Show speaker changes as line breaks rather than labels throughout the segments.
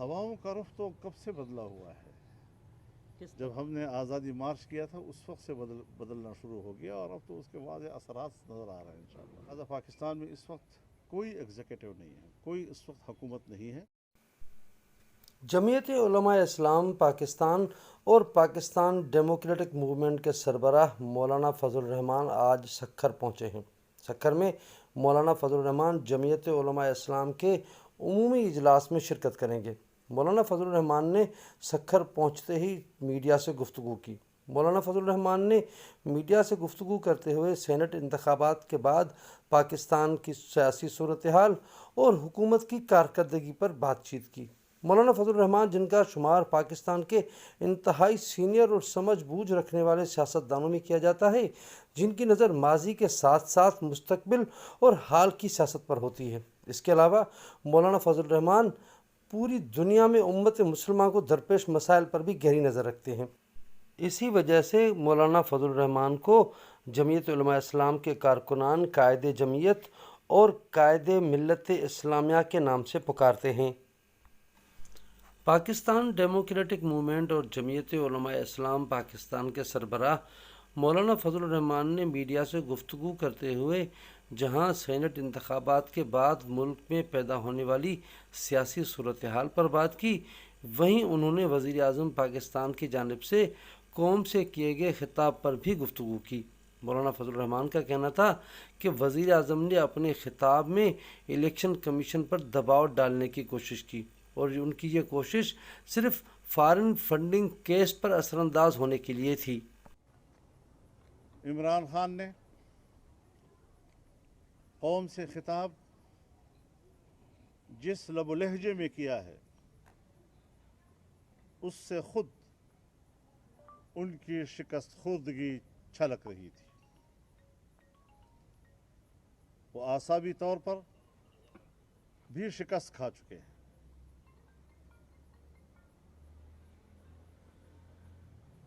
हवाओं का रुख तो कब से बदला हुआ है। जब हमने आज़ादी मार्च किया था उस वक्त से बदलना शुरू हो गया और अब तो उसके वाज़े असरात नज़र आ रहे हैं इंशाअल्लाह। लिहाजा पाकिस्तान में इस वक्त कोई एग्जीक्यूटिव नहीं है, कोई इस वक्त हुकूमत नहीं है।
जमीयत उलमा इस्लाम पाकिस्तान और पाकिस्तान डेमोक्रेटिक मूवमेंट के सरबराह मौलाना फजल रहमान आज सक्खर पहुँचे हैं। सक्खर में मौलाना फजल रहमान जमीयत उलमा इस्लाम के उमूमी इजलास में शिरकत करेंगे। मौलाना फजल रहमान ने सक्खर पहुँचते ही मीडिया से गुफ्तगू की। मौलाना फजल रहमान ने मीडिया से गुफ्तगू करते हुए सेनेट इंतखाबात के बाद पाकिस्तान की सियासी सूरत हाल और हुकूमत की कारकर्दगी पर बातचीत की। मौलाना फजल रहमान, जिनका शुमार पाकिस्तान के इंतहाई सीनियर और समझ बूझ रखने वाले सियासतदानों में किया जाता है, जिनकी नज़र माजी के साथ साथ मुस्तकबिल और हाल की सियासत पर होती है। इसके अलावा मौलाना फजल रहमान पूरी दुनिया में उम्मत मुसलमान को दरपेश मसाइल पर भी गहरी नज़र रखते हैं। इसी वजह से मौलाना फजल रहमान को जमीयत उलमा इस्लाम के कारकुनान कायदे जमीयत और कायदे मिल्लत इस्लामिया के नाम से पुकारते हैं। पाकिस्तान डेमोक्रेटिक मूवमेंट और जमीयत उलमा इस्लाम पाकिस्तान के सरबराह मौलाना फजल रहमान ने मीडिया से गुफ्तगू करते हुए जहां सेनेट इंतखाबात के बाद मुल्क में पैदा होने वाली सियासी सूरत हाल पर बात की, वहीं उन्होंने वज़ीर आज़म पाकिस्तान की जानिब से कौम से किए गए खिताब पर भी गुफ्तगू की। मौलाना फजल रहमान का कहना था कि वज़ीर आज़म ने अपने खिताब में इलेक्शन कमीशन पर दबाव डालने की कोशिश की और उनकी ये कोशिश सिर्फ फॉरेन फंडिंग केस पर असरअंदाज होने के लिए थी।
इमरान खान ने कौम से खिताब जिस लब लहजे में किया है उससे खुद उनकी शिकस्त खुर्दगी छलक रही थी। वो आसाबी तौर पर भी शिकस्त खा चुके हैं।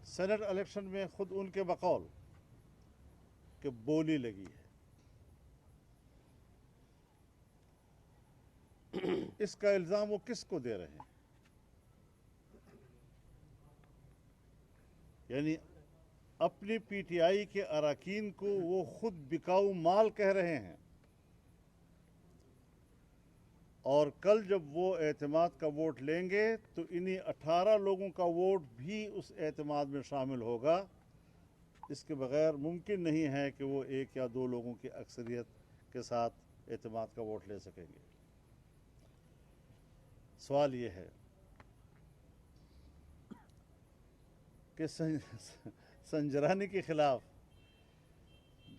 सेनेट इलेक्शन में खुद उनके बकौल कि बोली लगी है। इसका इल्ज़ाम वो किसको दे रहे हैं? यानी अपनी पीटीआई के अरकान को वो खुद बिकाऊ माल कह रहे हैं और कल जब वो एतमाद का वोट लेंगे तो इन्हीं 18 लोगों का वोट भी उस एतमाद में शामिल होगा। इसके बगैर मुमकिन नहीं है कि वो एक या दो लोगों की अक्सरियत के साथ एतमाद का वोट ले सकेंगे। सवाल ये है कि संजरानी के खिलाफ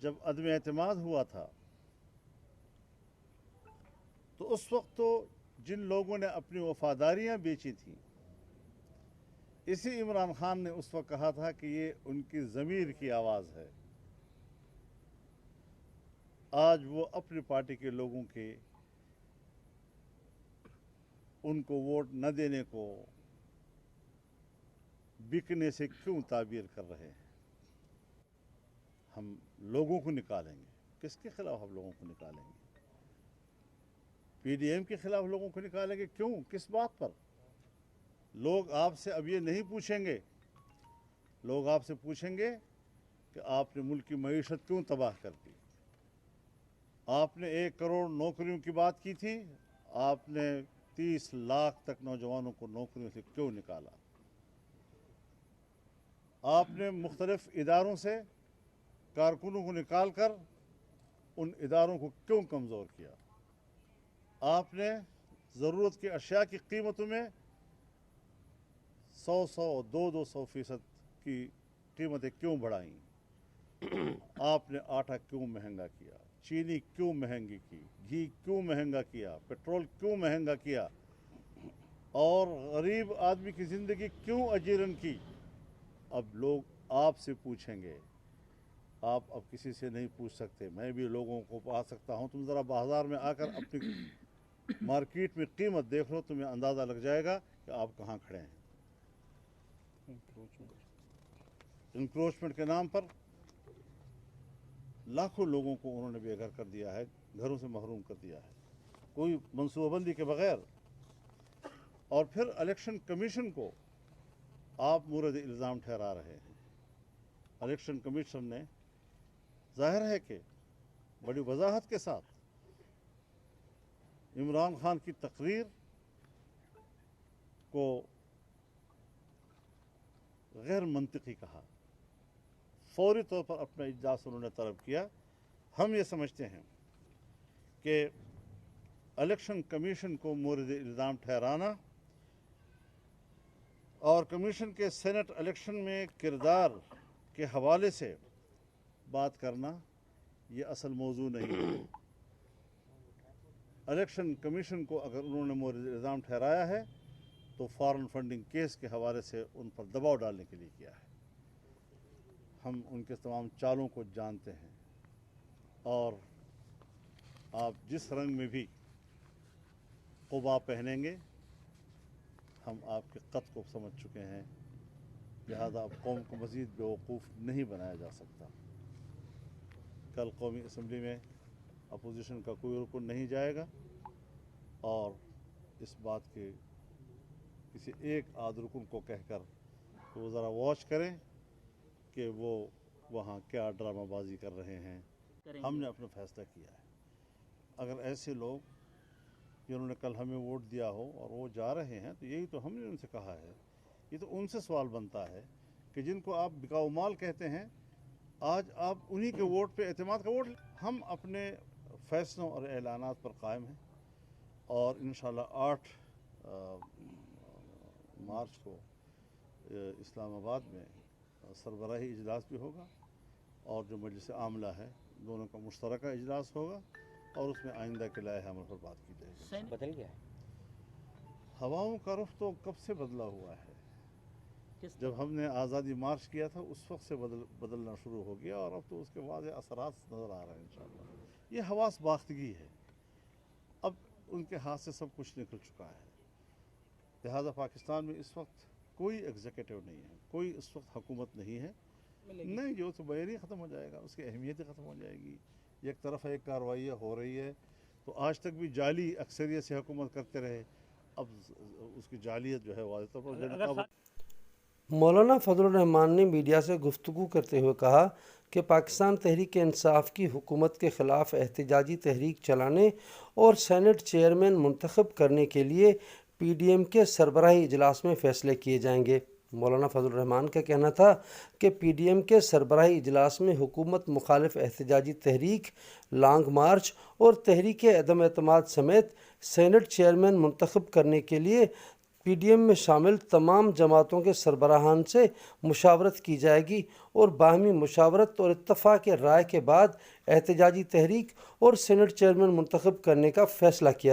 जब अदम एतमाद हुआ था तो उस वक्त तो जिन लोगों ने अपनी वफादारियां बेची थीं, इसी इमरान खान ने उस वक्त कहा था कि ये उनकी ज़मीर की आवाज़ है। आज वो अपनी पार्टी के लोगों के उनको वोट न देने को बिकने से क्यों ताबीर कर रहे हैं? हम लोगों को निकालेंगे। किसके खिलाफ हम लोगों को निकालेंगे? पीडीएम के खिलाफ लोगों को निकालेंगे। क्यों? किस बात पर? लोग आपसे अब ये नहीं पूछेंगे, लोग आपसे पूछेंगे कि आपने मुल्क की मईशत क्यों तबाह कर दी? आपने 1 करोड़ नौकरियों की बात की थी, आपने 30 लाख तक नौजवानों को नौकरियों से क्यों निकाला? आपने मुख्तलिफ इदारों से कारकुनों को निकाल कर उन इदारों को क्यों कमज़ोर किया? आपने ज़रूरत की अशिया की कीमतों में 100 और 200% की कीमतें क्यों बढ़ाई? आपने आटा क्यों महंगा किया? चीनी क्यों महंगी की? घी क्यों महंगा किया? पेट्रोल क्यों महंगा किया? और गरीब आदमी की ज़िंदगी क्यों अजीरन की? अब लोग आपसे पूछेंगे। आप अब किसी से नहीं पूछ सकते। मैं भी लोगों को पा सकता हूँ। तुम ज़रा बाज़ार में आकर अपनी मार्केट में कीमत देख लो, तुम्हें अंदाज़ा लग जाएगा कि आप कहाँ खड़े हैं। इंक्रोचमेंट के नाम पर लाखों लोगों को उन्होंने बेघर कर दिया है, घरों से महरूम कर दिया है। कोई मनसूबाबंदी के बगैर اور پھر الیکشن کمیشن کو آپ مورد الزام ٹھہرا رہے ہیں۔ الیکشن کمیشن نے ظاہر ہے کہ بڑی وضاحت کے ساتھ عمران خان کی تقریر کو غیر منطقی کہا، فوری طور پر اپنا اجلاس انہوں نے طلب کیا۔ ہم یہ سمجھتے ہیں کہ الیکشن کمیشن کو مورد الزام ٹھہرانا اور کمیشن کے سینٹ الیکشن میں کردار کے حوالے سے بات کرنا یہ اصل موضوع نہیں ہے۔ الیکشن کمیشن کو اگر انہوں نے مورد الزام ٹھہرایا ہے تو فارن فنڈنگ کیس کے حوالے سے ان پر دباؤ ڈالنے کے لیے کیا ہے۔ ہم ان کے تمام چالوں کو جانتے ہیں، اور آپ جس رنگ میں بھی قبا پہنیں گے ہم آپ کے قد کو سمجھ چکے ہیں، لہذا اب قوم کو مزید بیوقوف نہیں بنایا جا سکتا۔ کل قومی اسمبلی میں اپوزیشن کا کوئی رکن نہیں جائے گا، اور اس بات کے کسی ایک آدھ رکن کو کہہ کر وہ ذرا واچ کریں کہ وہ وہاں کیا ڈرامہ بازی کر رہے ہیں۔ ہم نے اپنا فیصلہ کیا ہے۔ اگر ایسے لوگ جنہوں نے کل ہمیں ووٹ دیا ہو اور وہ جا رہے ہیں تو یہی تو ہم نے ان سے کہا ہے، یہ تو ان سے سوال بنتا ہے کہ جن کو آپ بکاؤ مال کہتے ہیں، آج آپ انہی کے ووٹ پہ اعتماد کا ووٹ۔ ہم اپنے فیصلوں اور اعلانات پر قائم ہیں، اور انشاءاللہ 8 مارچ کو اسلام آباد میں سربراہی اجلاس بھی ہوگا، اور جو مجلس عاملہ ہے دونوں کا مشترکہ اجلاس ہوگا، اور اس میں آئندہ کے لائحہ عمل پر بات کی جائے گی۔
بدل گیا ہے
ہواؤں کا رخ تو کب سے بدلا ہوا ہے؟ جب ہم نے آزادی مارچ کیا تھا اس وقت سے بدلنا شروع ہو گیا، اور اب تو اس کے واضح اثرات نظر آ رہے ہیں انشاءاللہ۔ یہ حواس باختگی ہے، اب ان کے ہاتھ سے سب کچھ نکل چکا ہے، لہذا پاکستان میں اس وقت کوئی ایگزیکٹو نہیں ہے، کوئی اس وقت حکومت نہیں ہے۔ نہیں، جو تو بیری ختم ہو جائے گا، اس کی اہمیت ہی ختم ہو جائے گی۔ ایک طرف ایک کارروائیاں ہو رہی ہے، تو آج تک بھی جعلی اکثریت سے حکومت کرتے رہے، اب اس کی جعلیت جو ہے واضح طور پر۔
مولانا فضل الرحمان نے میڈیا سے گفتگو کرتے ہوئے کہا کہ پاکستان تحریک انصاف کی حکومت کے خلاف احتجاجی تحریک چلانے اور سینٹ چیئرمین منتخب کرنے کے لیے پی ڈی ایم کے سربراہی اجلاس میں فیصلے کیے جائیں گے۔ مولانا فضل الرحمان کا کہنا تھا کہ پی ڈی ایم کے سربراہی اجلاس میں حکومت مخالف احتجاجی تحریک، لانگ مارچ اور تحریک عدم اعتماد سمیت سینٹ چیئرمین منتخب کرنے کے لیے پی ڈی ایم میں شامل تمام جماعتوں کے سربراہان سے مشاورت کی جائے گی، اور باہمی مشاورت اور اتفاق رائے کے بعد احتجاجی تحریک اور سینٹ چیئرمین منتخب کرنے کا فیصلہ کیا